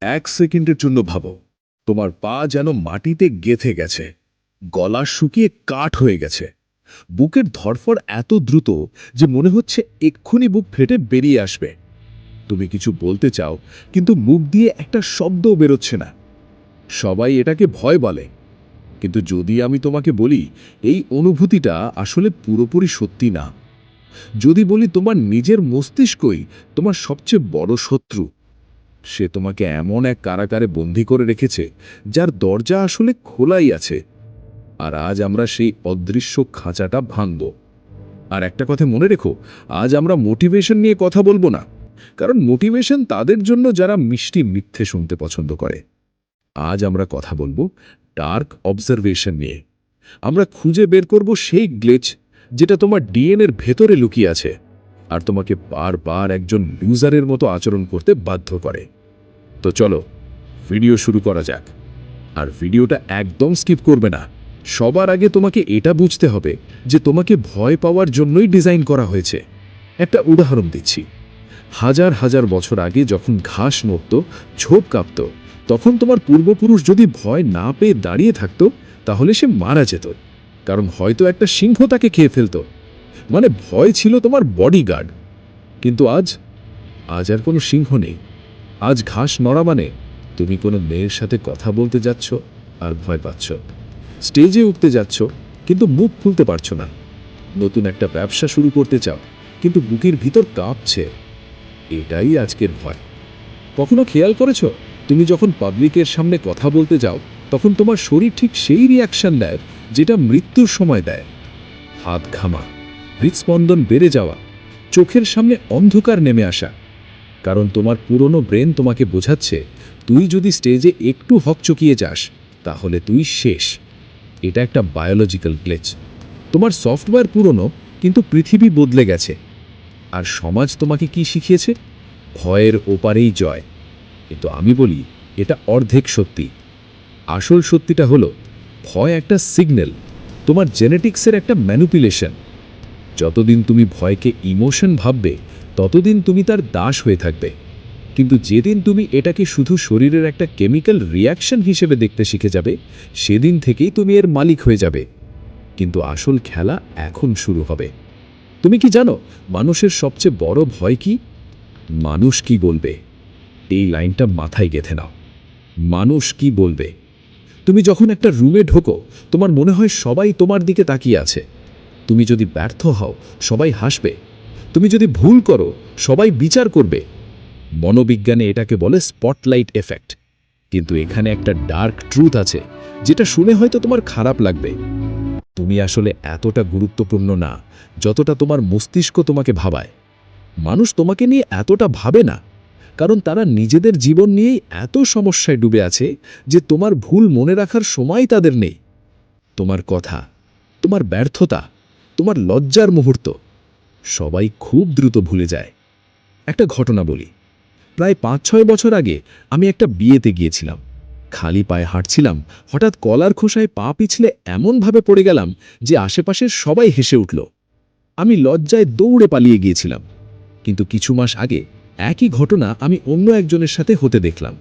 এক সেকেন্ডের জন্য ভাবো, তোমার পা যেন মাটিতে গেঁথে গেছে, গলা শুকিয়ে কাঠ হয়ে গেছে, বুকের ধড়ফড় এত দ্রুত যে মনে হচ্ছে এক্ষুনি বুক ফেটে বেরিয়ে আসবে। তুমি কিছু বলতে চাও, কিন্তু মুখ দিয়ে একটা শব্দও বেরোচ্ছে না। সবাই এটাকে ভয় বলে, কিন্তু যদি আমি তোমাকে বলি এই অনুভূতিটা আসলে পুরোপুরি সত্যি না, যদি বলি তোমার নিজের মস্তিষ্কই তোমার সবচেয়ে বড় শত্রু, সে তোমাকে এমন এক কারাগারে বন্দী করে রেখেছে যার দরজা আসলে খোলাই আছে, আর আজ আমরা সেই অদৃশ্য খাঁচাটা ভাঙব। আর একটা কথা মনে রেখো, আজ আমরা মোটিভেশন নিয়ে কথা বলবো না, কারণ মোটিভেশন তাদের জন্য যারা মিষ্টি মিথ্যে শুনতে পছন্দ করে। আজ আমরা কথা বলবো ডার্ক অবজারভেশন নিয়ে। আমরা খুঁজে বের করব সেই গ্লিচ যেটা তোমার ডিএনএর ভেতরে লুকিয়ে আছে আর তোমাকে বারবার একজন লুজারের মতো আচরণ করতে বাধ্য করে। তো চলো ভিডিও শুরু করা যাক। আর ভিডিওটা একদম স্কিপ করবে না। সবার আগে তোমাকে এটা বুঝতে হবে যে তোমাকে ভয় পাওয়ার জন্যই ডিজাইন করা হয়েছে। একটা উদাহরণ দিচ্ছি। হাজার হাজার বছর আগে যখন ঘাস নড়ত, ঝোপ কাঁপত, তখন তোমার পূর্বপুরুষ যদি ভয় না পেয়ে দাঁড়িয়ে থাকতো, তাহলে সে মারা যেত। কারণ হয়তো একটা সিংহ তাকে খেয়ে ফেলত। মানে ভয় ছিল তোমার বডিগার্ড। কিন্তু আজ আজ আর কোনো সিংহ নেই। আজ ঘাস নড়া মানে তুমি কোনো মেয়ের সাথে কথা বলতে যাচ্ছ আর ভয় পাচ্ছ, স্টেজে উঠতে যাচ্ছ কিন্তু মুখ খুলতে পারছো না, নতুন একটা ব্যবসা শুরু করতে চাও কিন্তু বুকের ভিতর কাঁপছে। এটাই আজকের ভয়। কখনো খেয়াল করেছ, তুমি যখন পাবলিকের সামনে কথা বলতে যাও তখন তোমার শরীর ঠিক সেই রিয়াকশন দেয় যেটা মৃত্যুর সময় দেয়? হাত ঘামা, হৃদস্পন্দন বেড়ে যাওয়া, চোখের সামনে অন্ধকার নেমে আসা। কারণ তোমার পুরনো ব্রেন তোমাকে বোঝাচ্ছে, তুই যদি স্টেজে একটু হকচকিয়ে যাস তাহলে তুই শেষ। এটা একটা বায়োলজিক্যাল গ্লিচ। তোমার সফটওয়্যার পুরনো, কিন্তু পৃথিবী বদলে গেছে। আর সমাজ তোমাকে কি শিখিয়েছে? ভয়ের ওপারেই জয়। কিন্তু আমি বলি, এটা অর্ধেক সত্যি। আসল সত্যিটা হলো, ভয় একটা সিগন্যাল, তোমার জেনেটিক্সের একটা ম্যানিপুলেশন। যতদিন তুমি ভয়কে ইমোশন ভাববে, ততদিন তুমি তার দাস হয়ে থাকবে। কিন্তু যেদিন তুমি এটাকে শুধু শরীরের একটা কেমিক্যাল রিয়াকশন হিসেবে দেখতে শিখে যাবে, সেদিন থেকেই তুমি এর মালিক হয়ে যাবে। কিন্তু আসল খেলা এখন শুরু হবে। তুমি কি জানো মানুষের সবচেয়ে বড় ভয় কি? মানুষ কি বলবে। এই লাইনটা মাথায় গেঁথে নাও। মানুষ কি বলবে। তুমি যখন একটা রুমে ঢোকো, তোমার মনে হয় সবাই তোমার দিকে তাকিয়ে আছে। তুমি যদি ব্যর্থ হও, সবাই হাসবে। তুমি যদি ভুল করো, সবাই বিচার করবে। মনোবিজ্ঞানে এটাকে বলে স্পটলাইট এফেক্ট। কিন্তু এখানে একটা ডার্ক ট্রুথ আছে, যেটা শুনে হয়তো তোমার খারাপ লাগবে। তুমি আসলে এতটা গুরুত্বপূর্ণ না যতটা তোমার মস্তিষ্ক তোমাকে ভাবায়। মানুষ তোমাকে নিয়ে এতটা ভাবে না, কারণ তারা নিজেদের জীবন নিয়েই এত সমস্যায় ডুবে আছে যে তোমার ভুল মনে রাখার সময় তাদের নেই। তোমার কথা, তোমার ব্যর্থতা, তোমার লজ্জার মুহূর্ত সবাই খুব দ্রুত ভুলে যায়। একটা ঘটনা বলি। প্রায় ৫-৬ বছর আগে আমি একটা বিয়েতে গিয়েছিলাম। খালি পায়ে হাঁটছিলাম, হঠাৎ কলার খোসায় পা পিছলে এমনভাবে পড়ে গেলাম যে আশেপাশের সবাই হেসে উঠল। আমি লজ্জায় দৌড়ে পালিয়ে গিয়েছিলাম। কিন্তু কিছু মাস আগে একই ঘটনা আমি অন্য একজনের সাথে হতে দেখলাম।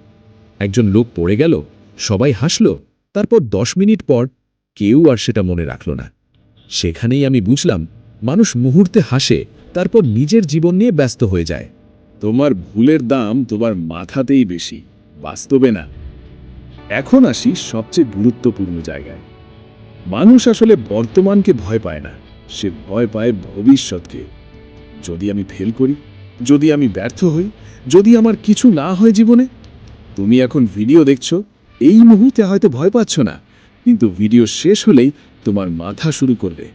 একজন লোক পড়ে গেল, সবাই হাসল, তারপর ১০ মিনিট পর কেউ আর সেটা মনে রাখল না। সেখানেই আমি বুঝলাম, মানুষ মুহূর্তে হাসে, তারপর নিজের জীবন নিয়ে ব্যস্ত হয়ে যায়। তোমার ভুলের দাম তোমার মাথাতেই বেশি, বাস্তবে না। এখন আসি সবচেয়ে গুরুত্বপূর্ণ জায়গায়। মানুষ আসলে বর্তমানকে ভয় পায় না, সে ভয় পায় ভবিষ্যৎকে। যদি আমি ফেল করি, যদি আমি ব্যর্থ হই, যদি আমার কিছু না হয় জীবনে। তুমি এখন ভিডিও দেখছো, এই মুহূর্তে হয়তো ভয় পাচ্ছ না, কিন্তু ভিডিও শেষ হলেই তোমার মাথা শুরু করবে,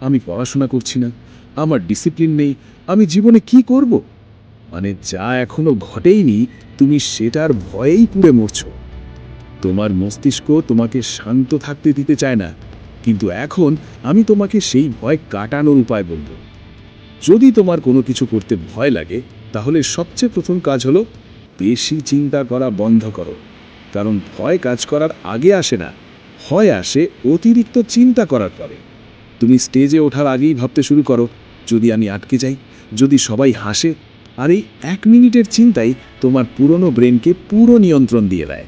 আমি পড়াশোনা করছি না, আমার ডিসিপ্লিন নেই, আমি জীবনে কি করব। মানে যা এখনো ঘটেইনি, তুমি সেটার ভয়েই পুড়ে মরছো। তোমার মস্তিষ্ক তোমাকে শান্ত থাকতে দিতে চায় না, কিন্তু এখন আমি তোমাকে সেই ভয় কাটানোর উপায় বলবো। যদি তোমার কোনো কিছু করতে ভয় লাগে, তাহলে সবচেয়ে প্রথম কাজ হলো বেশি চিন্তা করা বন্ধ করো। কারণ ভয় কাজ করার আগে আসে না, ভয় আসে অতিরিক্ত চিন্তা করার পরে। তুমি স্টেজে ওঠার আগেই ভাবতে শুরু করো, যদি আমি আটকে যাই, যদি সবাই হাসে, আর এই 1 মিনিটের চিন্তাই তোমার পুরনো ব্রেনকে পুরো নিয়ন্ত্রণ দিয়ে দেয়।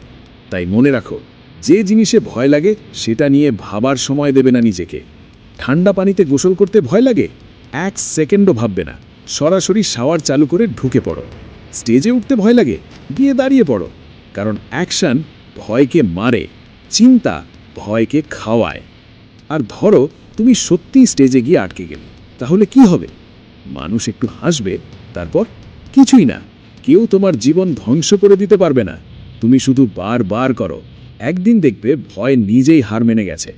তাই মনে রাখো, যে জিনিসে ভয় লাগে সেটা নিয়ে ভাবার সময় দেবে না নিজেকে। ঠান্ডা পানিতে গোসল করতে ভয় লাগে? 1 সেকেন্ডও ভাববে না, সরাসরি শাওয়ার চালু করে ঢুকে পড়ো। স্টেজে উঠতে ভয় লাগে? গিয়ে দাঁড়িয়ে পড়ো। কারণ অ্যাকশন ভয়কে মারে, চিন্তা ভয়কে খাওয়ায়। আর ধরো তুমি সত্যিই স্টেজে গিয়ে আটকে গেলে, তাহলে কি হবে? মানুষ একটু হাসবে, তারপর কিছুই না। কেউ তোমার জীবন ধ্বংস করে দিতে পারবে না। তুমি শুধু বারবার করো, একদিন দেখবে ভয় নিজেই হার মেনে গেছে।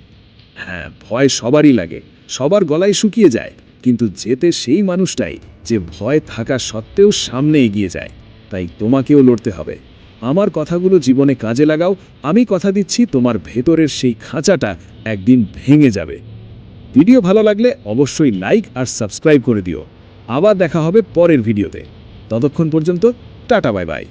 হ্যাঁ, ভয় সবারই লাগে, সবার গলায় শুকিয়ে যায়, কিন্তু যেতে সেই মানুষটাই যে ভয় থাকা সত্ত্বেও সামনে এগিয়ে যায়। তাই তোমাকেও লড়তে হবে। আমার কথাগুলো জীবনে কাজে লাগাও, আমি কথা দিচ্ছি তোমার ভেতরের সেই খাঁচাটা একদিন ভেঙে যাবে। ভিডিও ভালো লাগলে অবশ্যই লাইক আর সাবস্ক্রাইব করে দিও। আবার দেখা হবে পরের ভিডিওতে। ততক্ষণ পর্যন্ত টাটা, বাই বাই।